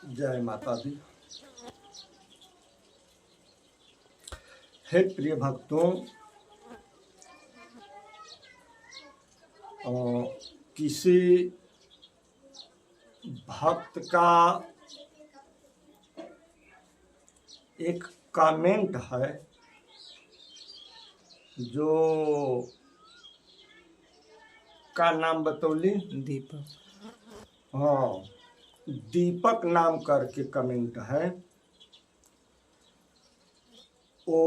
जय माता दी। हे प्रिय भक्तों, किसी भक्त का एक कमेंट है जो का नाम बतौली? दीपक। हाँ, दीपक नाम करके कमेंट है। वो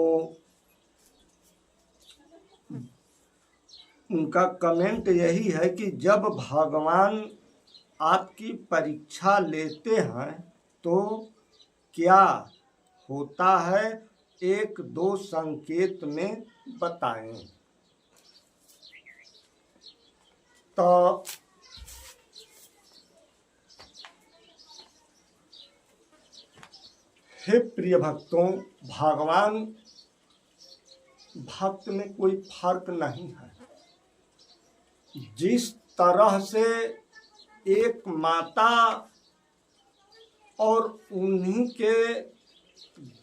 उनका कमेंट यही है कि जब भगवान आपकी परीक्षा लेते हैं तो क्या होता है, एक दो संकेत में बताएं। तो हे प्रिय भक्तों, भगवान भक्त में कोई फर्क नहीं है। जिस तरह से एक माता और उन्हीं के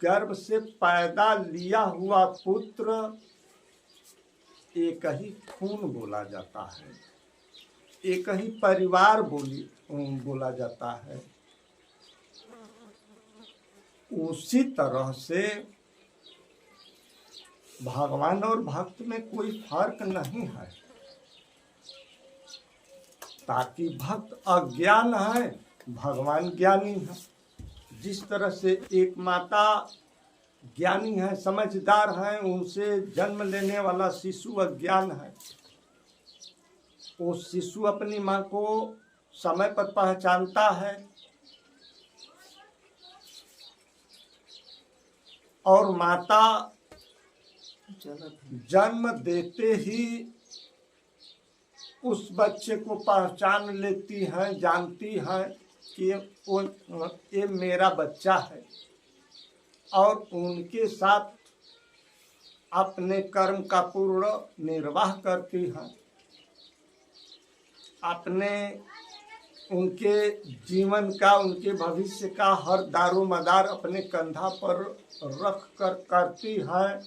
गर्भ से पैदा लिया हुआ पुत्र एक ही खून बोला जाता है, एक ही परिवार बोला जाता है, उसी तरह से भगवान और भक्त में कोई फर्क नहीं है। ताकि भक्त अज्ञान है, भगवान ज्ञानी है। जिस तरह से एक माता ज्ञानी है, समझदार है, उनसे जन्म लेने वाला शिशु अज्ञान है। वो शिशु अपनी माँ को समय पर पहचानता है और माता जन्म देते ही उस बच्चे को पहचान लेती है, जानती है कि ये मेरा बच्चा है, और उनके साथ अपने कर्म का पूर्ण निर्वाह करती है। अपने उनके जीवन का, उनके भविष्य का हर दारोमदार अपने कंधा पर रख कर करती है।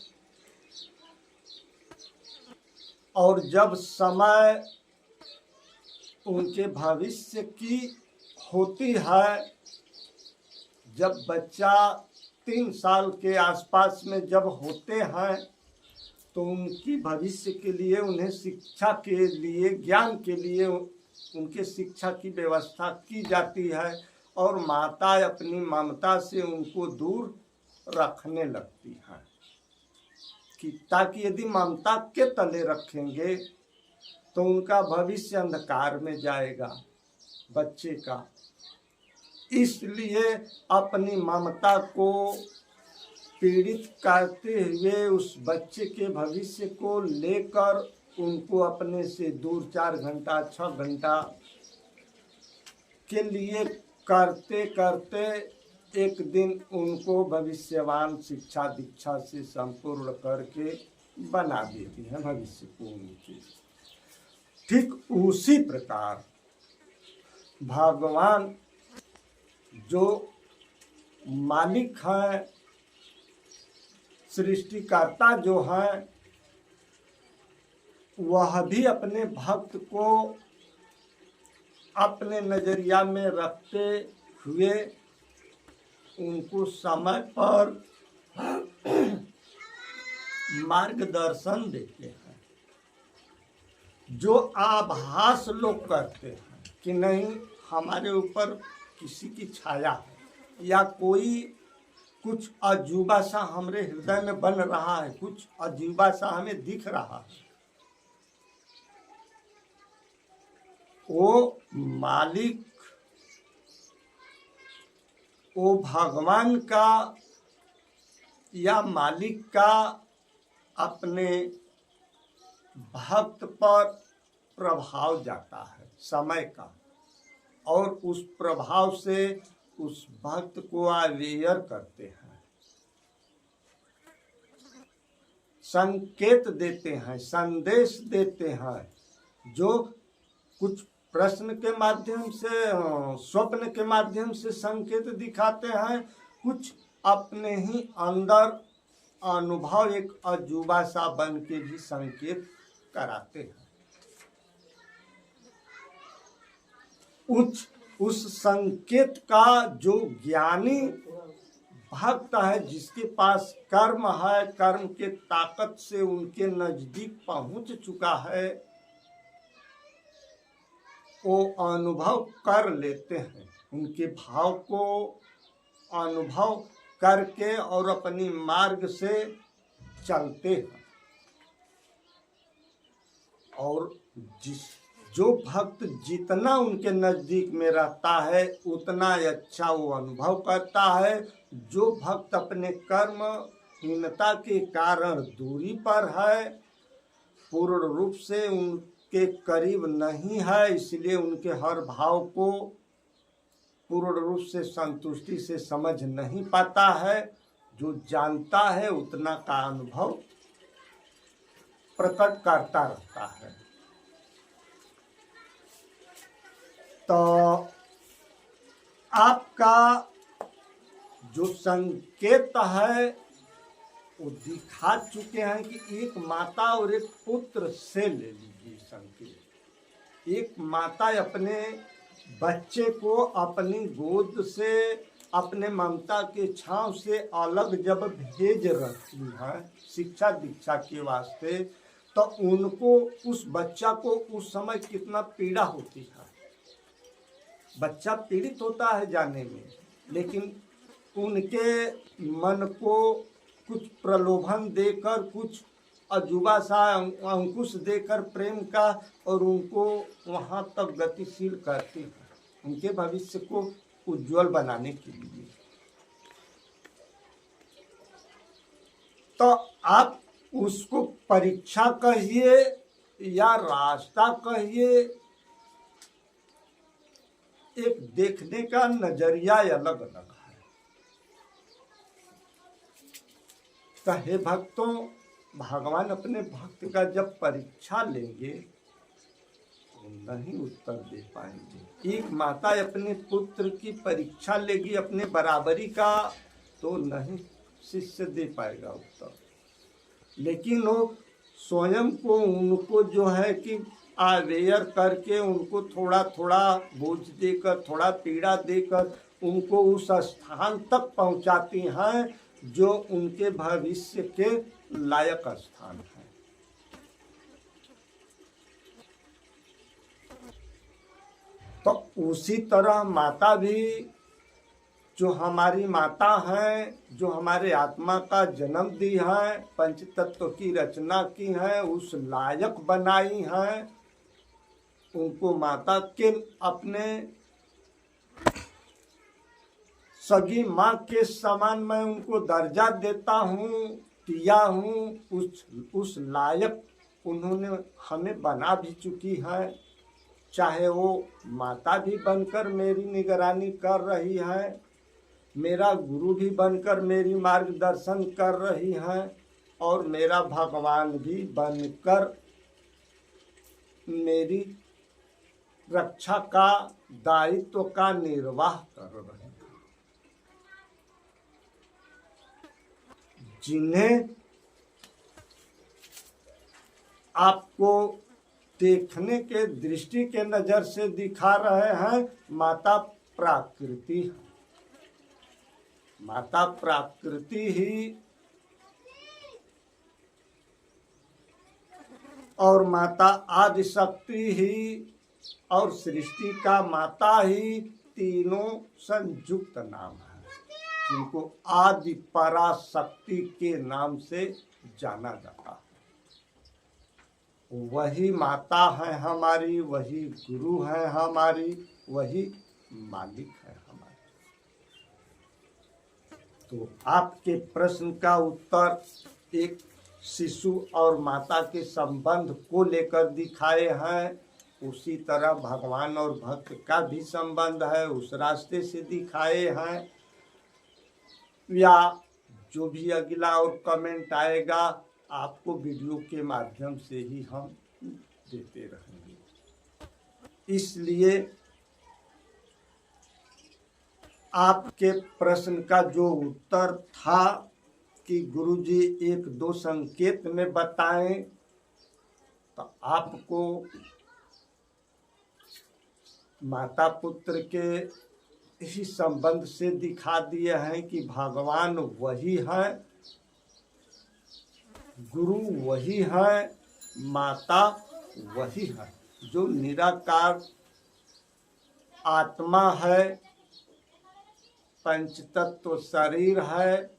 और जब समय उनके भविष्य की होती है, जब बच्चा 3 साल के आसपास में जब होते हैं, तो उनकी भविष्य के लिए, उन्हें शिक्षा के लिए, ज्ञान के लिए उनके शिक्षा की व्यवस्था की जाती है। और माता अपनी ममता से उनको दूर रखने लगती है कि ताकि यदि ममता के तले रखेंगे तो उनका भविष्य अंधकार में जाएगा बच्चे का। इसलिए अपनी ममता को पीड़ित करते हुए उस बच्चे के भविष्य को लेकर उनको अपने से दूर 4 घंटा 6 घंटा के लिए करते करते एक दिन उनको भविष्यवान शिक्षा दीक्षा से संपूर्ण करके बना देती है भविष्य को उनके। ठीक उसी प्रकार भगवान जो मालिक हैं, सृष्टिकर्ता जो हैं, वह भी अपने भक्त को अपने नजरिया में रखते हुए उनको समय पर मार्गदर्शन देते हैं। जो आभास लोग करते हैं कि नहीं हमारे ऊपर किसी की छाया है या कोई कुछ अजूबा सा हमारे हृदय में बन रहा है, कुछ अजूबा सा हमें दिख रहा है, वो मालिक, वो भगवान का या मालिक का अपने भक्त पर प्रभाव जाता है समय का, और उस प्रभाव से उस भक्त को अवेयर करते हैं, संकेत देते हैं, संदेश देते हैं, जो कुछ प्रश्न के माध्यम से, स्वप्न के माध्यम से संकेत दिखाते हैं, कुछ अपने ही अंदर अनुभव एक अजूबा सा बन के भी संकेत कराते हैं। उस संकेत का जो ज्ञानी भक्त है, जिसके पास कर्म है, कर्म के ताकत से उनके नजदीक पहुंच चुका है, वो अनुभव कर लेते हैं, उनके भाव को अनुभव करके और अपनी मार्ग से चलते हैं। और जो भक्त जितना उनके नजदीक में रहता है उतना अच्छा वो अनुभव करता है। जो भक्त अपने कर्महीनता के कारण दूरी पर है, पूर्ण रूप से उनके करीब नहीं है, इसलिए उनके हर भाव को पूर्ण रूप से संतुष्टि से समझ नहीं पाता है, जो जानता है उतना का अनुभव प्रकट करता रहता है। तो आपका जो संकेत है वो दिखा चुके हैं कि एक माता और एक पुत्र से ले लीजिए संकेत। एक माता अपने बच्चे को अपनी गोद से, अपने ममता के छांव से अलग जब भेज रखी है शिक्षा दीक्षा के वास्ते, तो उनको, उस बच्चा को उस समय कितना पीड़ा होती है। बच्चा पीड़ित होता है जाने में, लेकिन उनके मन को कुछ प्रलोभन देकर, कुछ अजूबा सा अंकुश देकर प्रेम का, और उनको वहाँ तक गतिशील करती है, उनके भविष्य को उज्जवल बनाने के लिए। तो आप उसको परीक्षा कहिए या रास्ता कहिए, एक देखने का नजरिया अलग अलग है। तो हे भक्तों, भगवान अपने भक्त का जब परीक्षा लेंगे तो नहीं उत्तर दे पाएंगे। एक माता अपने पुत्र की परीक्षा लेगी अपने बराबरी का, तो नहीं शिष्य दे पाएगा उत्तर। लेकिन वो स्वयं को, उनको जो है कि अवेयर करके, उनको थोड़ा थोड़ा बोझ देकर, थोड़ा पीड़ा देकर उनको उस स्थान तक पहुंचाती हैं जो उनके भविष्य के लायक स्थान है। तो उसी तरह माता भी, जो हमारी माता हैं, जो हमारे आत्मा का जन्म दी है, पंच तत्व की रचना की है, उस लायक बनाई हैं, उनको माता के अपने सगी माँ के समान मैं उनको दर्जा देता हूँ, दिया हूँ। उस लायक उन्होंने हमें बना भी चुकी है। चाहे वो माता भी बनकर मेरी निगरानी कर रही है, मेरा गुरु भी बनकर मेरी मार्गदर्शन कर रही है, और मेरा भगवान भी बनकर मेरी रक्षा का दायित्व का निर्वाह कर रहे हैं। जिन्हें आपको देखने के दृष्टि के नजर से दिखा रहे हैं, माता प्राकृति है। माता प्राकृति ही और माता आदि शक्ति ही और सृष्टि का माता ही तीनों संयुक्त नाम है, जिनको आदि पराशक्ति के नाम से जाना जाता है। वही माता है हमारी, वही गुरु है हमारी, वही मालिक है हमारी। तो आपके प्रश्न का उत्तर एक शिशु और माता के संबंध को लेकर दिखाए हैं, उसी तरह भगवान और भक्त का भी संबंध है, उस रास्ते से दिखाए हैं। या जो भी अगला और कमेंट आएगा आपको वीडियो के माध्यम से ही हम देते रहेंगे। इसलिए आपके प्रश्न का जो उत्तर था कि गुरुजी एक दो संकेत में बताएं, तो आपको माता पुत्र के इसी संबंध से दिखा दिए हैं कि भगवान वही है, गुरु वही है, माता वही है। जो निराकार आत्मा है, पंचतत्व शरीर है,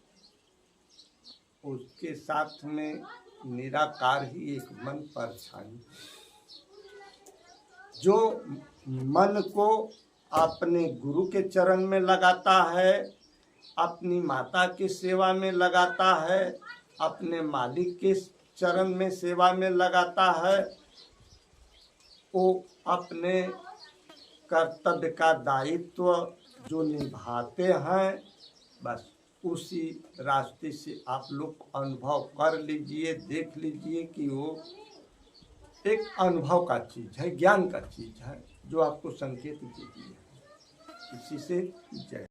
उसके साथ में निराकार ही एक मन परछाई। जो मन को अपने गुरु के चरण में लगाता है, अपनी माता की सेवा में लगाता है, अपने मालिक के चरण में सेवा में लगाता है, वो अपने कर्तव्य का दायित्व जो निभाते हैं, बस उसी रास्ते से आप लोग अनुभव कर लीजिए, देख लीजिए कि वो एक अनुभव का चीज़ है, ज्ञान का चीज़ है, जो आपको संकेत देती है। इसी से जय।